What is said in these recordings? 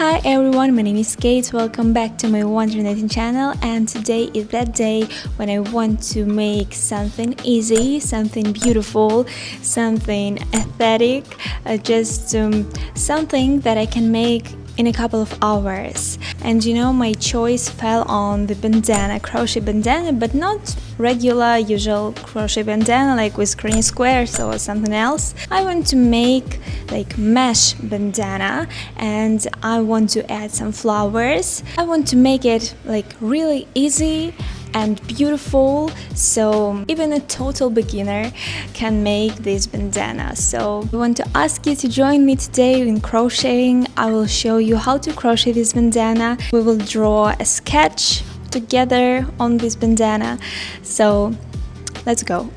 Hi everyone, my name is Kate. Welcome back to my wondernetting channel, and today is that day when I want to make something easy, something beautiful, something aesthetic, just something that I can make in a couple of hours. And you know, my choice fell on the bandana, crochet bandana, but not regular usual crochet bandana like with green squares or something else. I want to make like mesh bandana, and I want to add some flowers. I want to make it like really easy and beautiful, so even a total beginner can make this bandana. So I want to ask you to join me today in crocheting. I will show you how to crochet this bandana. We will draw a sketch together on this bandana, so let's go.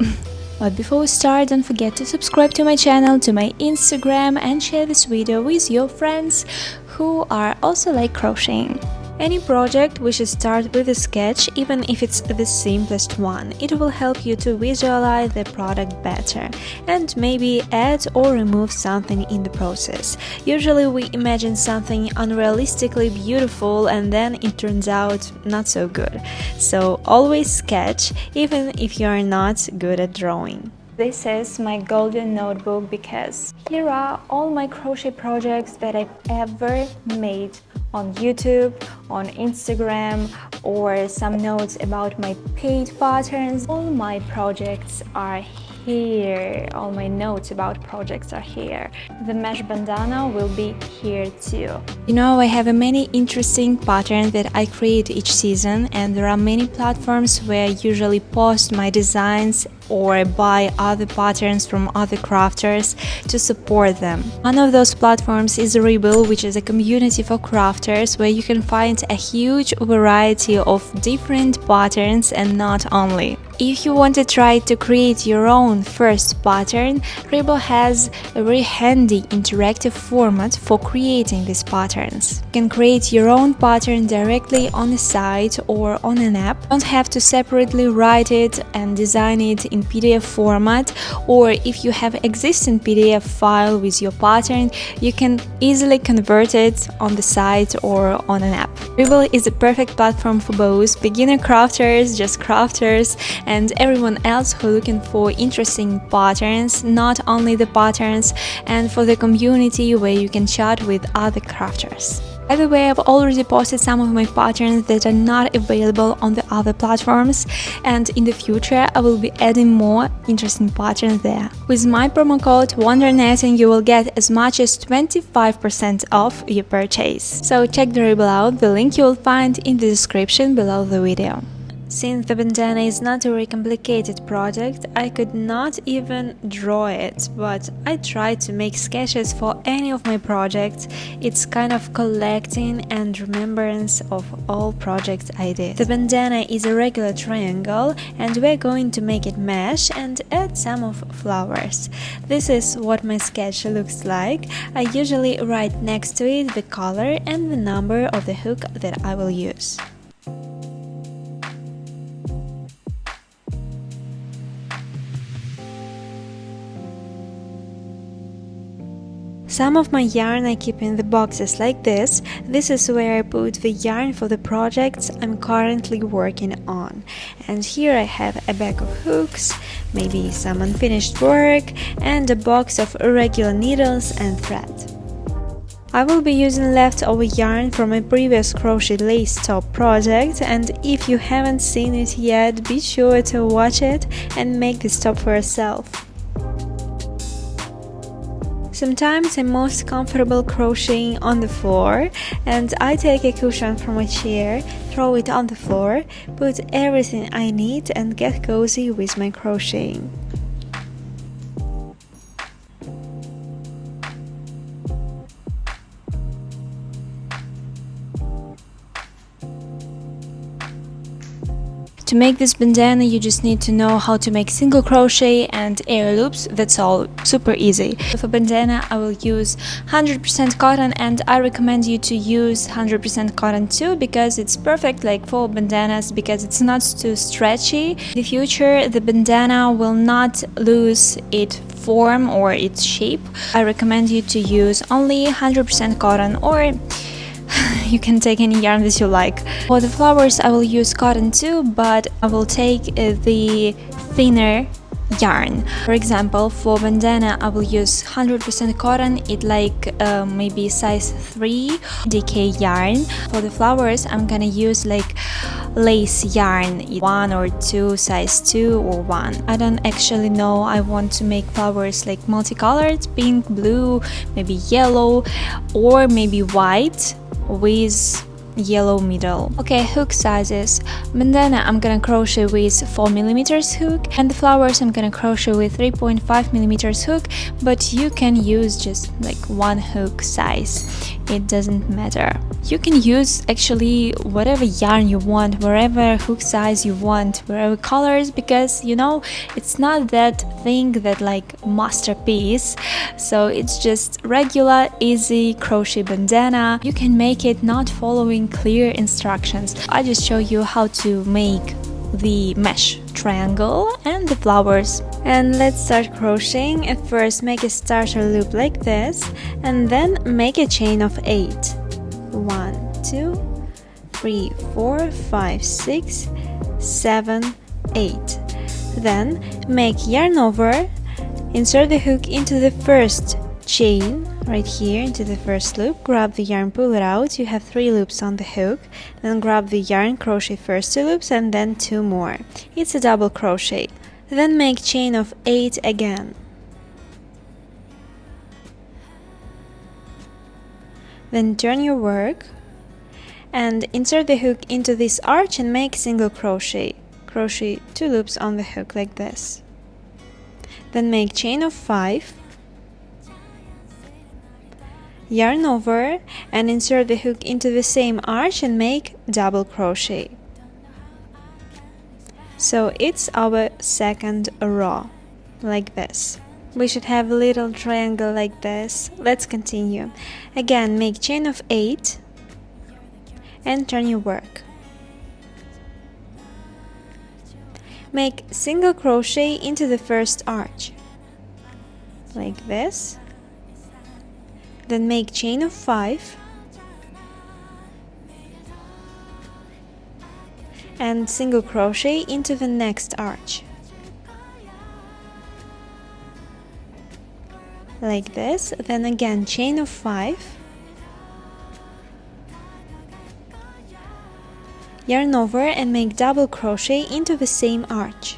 But before we start, don't forget to subscribe to my channel, to my Instagram, and share this video with your friends who are also like crocheting. Any project we should start with a sketch, even if it's the simplest one. It will help you to visualize the product better and maybe add or remove something in the process. Usually we imagine something unrealistically beautiful and then it turns out not so good. So always sketch, even if you are not good at drawing. This is my golden notebook because here are all my crochet projects that I've ever made on YouTube, on Instagram, or some notes about my paid patterns. All my projects are here. All my notes about projects are here. The mesh bandana will be here too. You know, I have many interesting patterns that I create each season, and there are many platforms where I usually post my designs or buy other patterns from other crafters to support them. One of those platforms is Rebel, which is a community for crafters where you can find a huge variety of different patterns, and not only. If you want to try to create your own first pattern, Rebel has a very handy interactive format for creating these patterns. You can create your own pattern directly on the site or on an app. You don't have to separately write it and design it in PDF format, or if you have existing PDF file with your pattern, you can easily convert it on the site or on an app. Rebel is a perfect platform for both beginner crafters, just crafters, and everyone else who looking for interesting patterns, not only the patterns, and for the community where you can chat with other crafters. By the way, I've already posted some of my patterns that are not available on the other platforms, and in the future I will be adding more interesting patterns there. With my promo code wondernetting you will get as much as 25% off your purchase. So check the Rebel out, the link you will find in the description below the video. Since the bandana is not a very complicated project, I could not even draw it, but I tried to make sketches for any of my projects. It's kind of collecting and remembrance of all projects I did. The bandana is a regular triangle, and we're going to make it mesh and add some of flowers. This is what my sketch looks like. I usually write next to it the color and the number of the hook that I will use. Some of my yarn I keep in the boxes like this. This is where I put the yarn for the projects I'm currently working on. And here I have a bag of hooks, maybe some unfinished work, and a box of irregular needles and thread. I will be using leftover yarn from my previous crochet lace top project, and if you haven't seen it yet, be sure to watch it and make this top for yourself. Sometimes I'm most comfortable crocheting on the floor, and I take a cushion from a chair, throw it on the floor, put everything I need and get cozy with my crocheting. To make this bandana you just need to know how to make single crochet and air loops, that's all, super easy. For bandana I will use 100% cotton, and I recommend you to use 100% cotton too, because it's perfect like for bandanas, because it's not too stretchy. In the future the bandana will not lose its form or its shape. I recommend you to use only 100% cotton, or you can take any yarn that you like. For the flowers I will use cotton too, but I will take the thinner yarn. For example, for bandana I will use 100% cotton, it like maybe size 3 DK yarn. For the flowers I'm gonna use like lace yarn, 1 or 2, size 2 or 1. I don't actually know, I want to make flowers like multicolored, pink, blue, maybe yellow, or maybe white with yellow middle. Okay, hook sizes. Bandana I'm gonna crochet with 4mm hook, and the flowers I'm gonna crochet with 3.5mm hook, but you can use just like one hook size, it doesn't matter. You can use actually whatever yarn you want, wherever hook size you want, wherever colors, because you know it's not that thing that like masterpiece, so it's just regular easy crochet bandana. You can make it not following clear instructions. I just show you how to make the mesh triangle and the flowers. And let's start crocheting. At first make a starter loop like this, and then make a chain of 8. 1, 2, 3, 4, 5, 6, 7, 8. Then make yarn over, insert the hook into the first chain right here into the first loop, grab the yarn, pull it out, you have 3 loops on the hook, then grab the yarn, crochet first 2 loops and then 2 more. It's a double crochet. Then make chain of 8 again. Then turn your work and insert the hook into this arch and make single crochet. Crochet 2 loops on the hook like this. Then make chain of 5, yarn over and insert the hook into the same arch and make double crochet. So it's our second row, like this. We should have a little triangle like this. Let's continue. Again, make chain of 8 and turn your work. Make single crochet into the first arch, like this. Then make chain of 5 and single crochet into the next arch, like this. Then again chain of 5, yarn over and make double crochet into the same arch.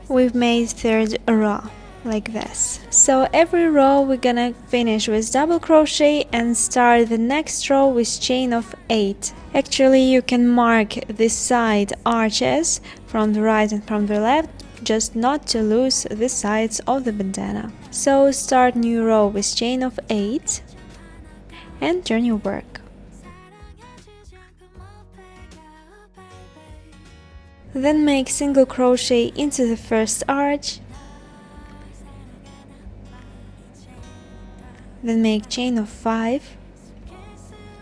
We've made third row like this. So every row we're gonna finish with double crochet and start the next row with chain of 8. Actually you can mark the side arches from the right and from the left, just not to lose the sides of the bandana. So start new row with chain of 8 and turn your work. Then make single crochet into the first arch, then make chain of 5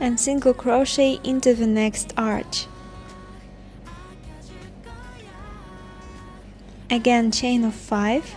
and single crochet into the next arch. Again chain of 5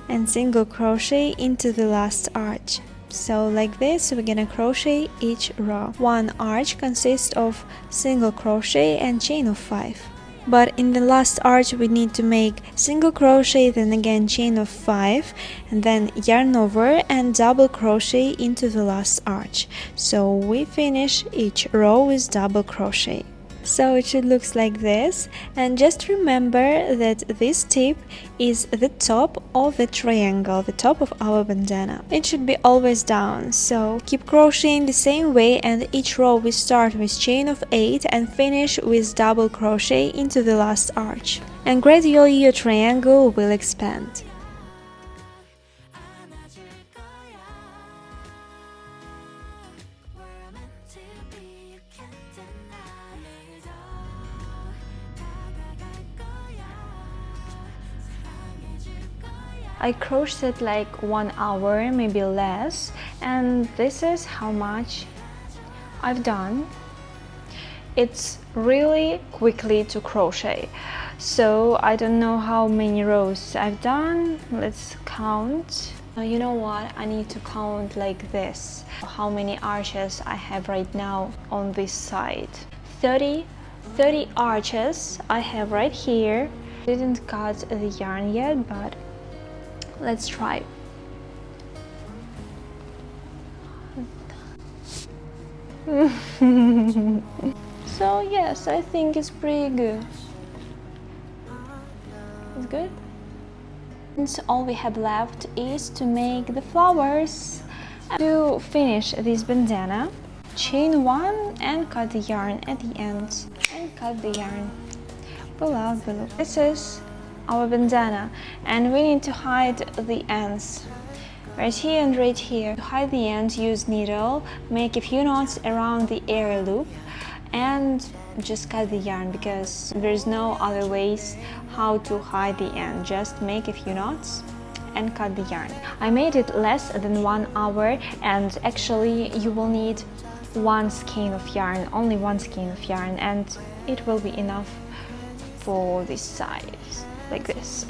and single crochet into the last arch. So like this we're gonna crochet each row. One arch consists of single crochet and chain of 5. But in the last arch we need to make single crochet, then again chain of 5 and then yarn over and double crochet into the last arch. So we finish each row with double crochet. So it should look like this, and just remember that this tip is the top of the triangle, the top of our bandana. It should be always down, so keep crocheting the same way, and each row we start with chain of 8 and finish with double crochet into the last arch, and gradually your triangle will expand. I crocheted like 1 hour, maybe less, and this is how much I've done. It's really quickly to crochet, so I don't know how many rows I've done. Let's count. You know what? I need to count like this. How many arches I have right now on this side? 30 arches I have right here. Didn't cut the yarn yet, but let's try. So yes, I think it's pretty good. It's good. And all we have left is to make the flowers. To finish this bandana, chain one and cut the yarn at the end, and cut the yarn, pull out the loop. This is our bandana, and we need to hide the ends right here and right here. To hide the ends, use needle, make a few knots around the area loop, and just cut the yarn, because there's no other ways how to hide the end. Just make a few knots and cut the yarn. I made it less than 1 hour, and actually you will need one skein of yarn, only one skein of yarn, and it will be enough for this size, like this.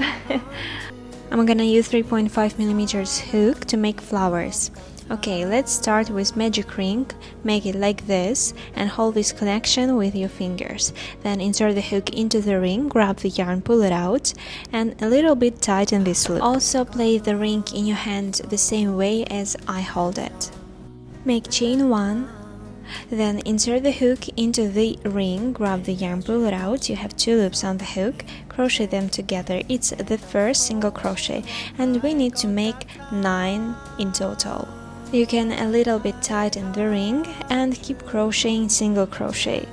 I'm gonna use 3.5mm hook to make flowers. Okay, let's start with magic ring. Make it like this and hold this connection with your fingers. Then insert the hook into the ring, grab the yarn, pull it out, and a little bit tighten this loop. Also place the ring in your hand the same way as I hold it. Make chain one, then insert the hook into the ring, grab the yarn, pull it out. You have 2 loops on the hook, crochet them together. It's the first single crochet, and we need to make 9 in total. You can a little bit tighten the ring and keep crocheting single crochet.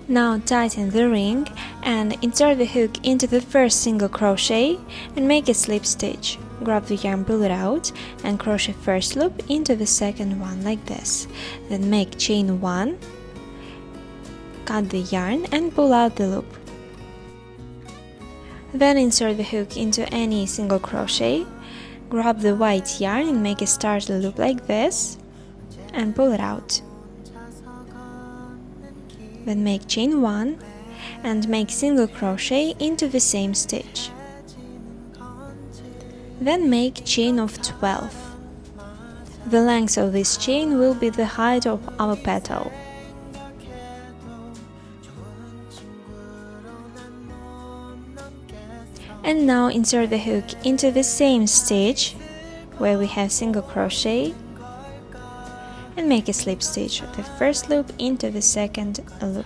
Now tighten the ring and insert the hook into the first single crochet and make a slip stitch. Grab the yarn, pull it out, and crochet first loop into the second one like this. Then make chain 1, cut the yarn and pull out the loop. Then insert the hook into any single crochet, grab the white yarn and make a starter loop like this and pull it out. Then make chain 1 and make single crochet into the same stitch. Then make chain of 12. The length of this chain will be the height of our petal. And now insert the hook into the same stitch where we have single crochet and make a slip stitch, the first loop into the second loop,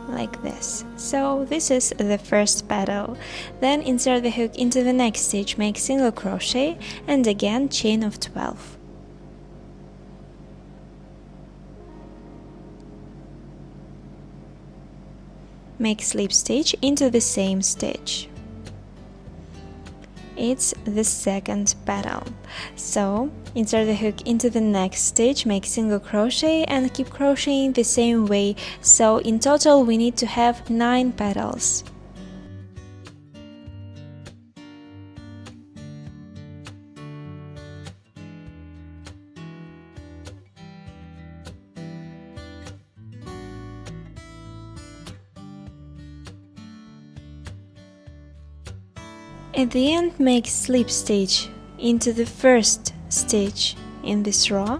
like this. So this is the first petal. Then insert the hook into the next stitch, make single crochet and again chain of 12. Make slip stitch into the same stitch. It's the second petal. So insert the hook into the next stitch, make single crochet and keep crocheting the same way. So in total we need to have 9 petals. At the end, make slip stitch into the first stitch in this row,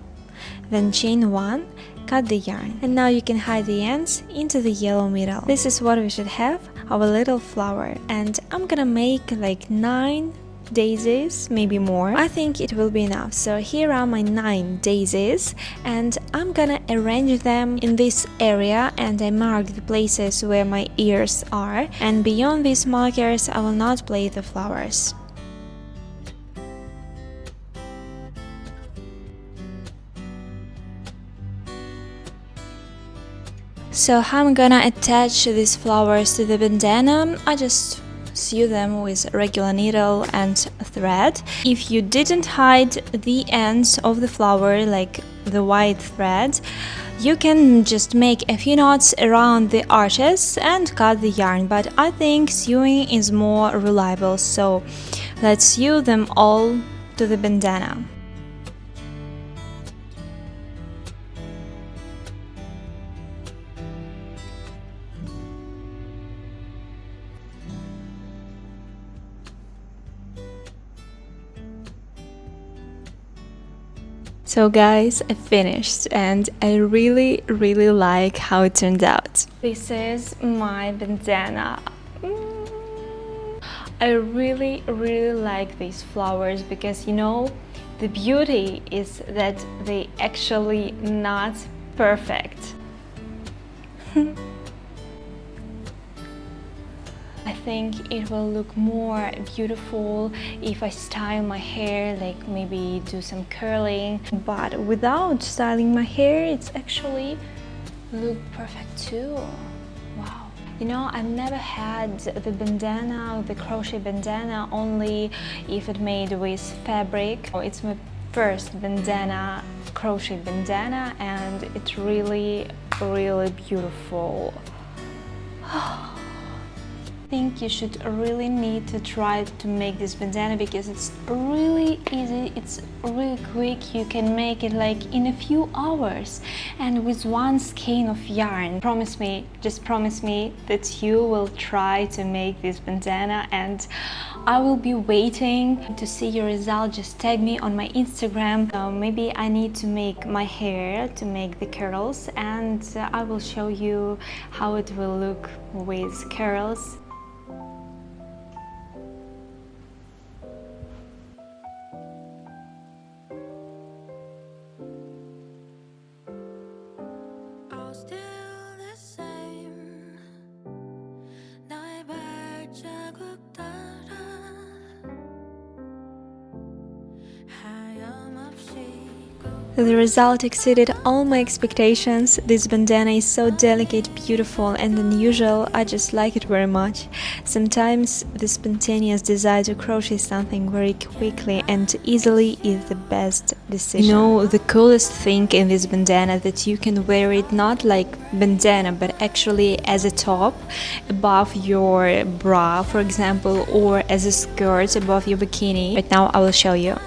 then chain 1, cut the yarn, and now you can hide the ends into the yellow middle. This is what we should have, our little flower, and I'm gonna make like 9 daisies, maybe more. I think it will be enough. So here are my 9 daisies, and I'm gonna arrange them in this area, and I marked the places where my ears are, and beyond these markers I will not place the flowers. So how I'm gonna attach these flowers to the bandana, I just sew them with regular needle and thread. If you didn't hide the ends of the flower, like the white thread, you can just make a few knots around the arches and cut the yarn, but I think sewing is more reliable, so let's sew them all to the bandana. So guys, I finished and I really like how it turned out. This is my bandana. I really like these flowers because, you know, the beauty is that they actually not perfect. I think it will look more beautiful if I style my hair, like maybe do some curling. But without styling my hair, it's actually look perfect too. Wow. You know, I've never had the bandana, the crochet bandana, only if it made with fabric. It's my first bandana, crochet bandana, and it's really beautiful. I think you should really need to try to make this bandana because it's really easy, it's really quick. You can make it like in a few hours and with one skein of yarn. Promise me, just promise me that you will try to make this bandana, and I will be waiting to see your result. Just tag me on my Instagram. Maybe I need to make my hair to make the curls, and I will show you how it will look with curls. The result exceeded all my expectations. This bandana is so delicate, beautiful and unusual. I just like it very much. Sometimes the spontaneous desire to crochet something very quickly and easily is the best decision. You know, the coolest thing in this bandana that you can wear it not like bandana but actually as a top above your bra, for example, or as a skirt above your bikini. Right now I will show you.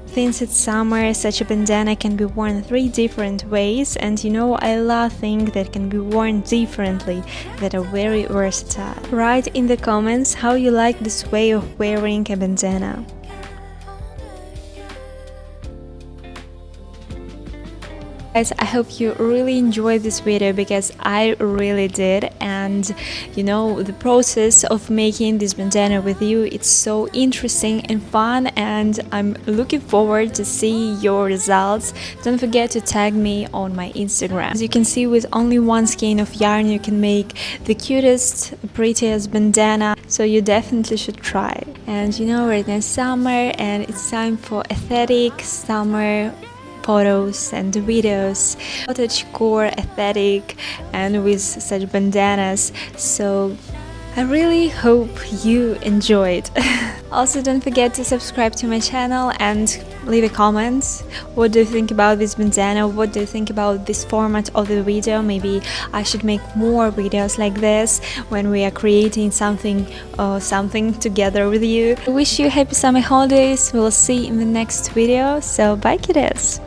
Since it's summer, such a bandana can be worn 3 different ways, and you know, I love things that can be worn differently, that are very versatile. Write in the comments how you like this way of wearing a bandana. Guys, I hope you really enjoyed this video because I really did, and you know, the process of making this bandana with you, it's so interesting and fun, and I'm looking forward to see your results. Don't forget to tag me on my Instagram. As you can see, with only one skein of yarn you can make the cutest, prettiest bandana, so you definitely should try. And you know, we're in summer and it's time for aesthetic summer photos and videos, cottagecore aesthetic and with such bandanas, so I really hope you enjoyed. Also, don't forget to subscribe to my channel and leave a comment. What do you think about this bandana? What do you think about this format of the video? Maybe I should make more videos like this when we are creating something together with you. I wish you happy summer holidays. We'll see you in the next video. So bye, kiddos.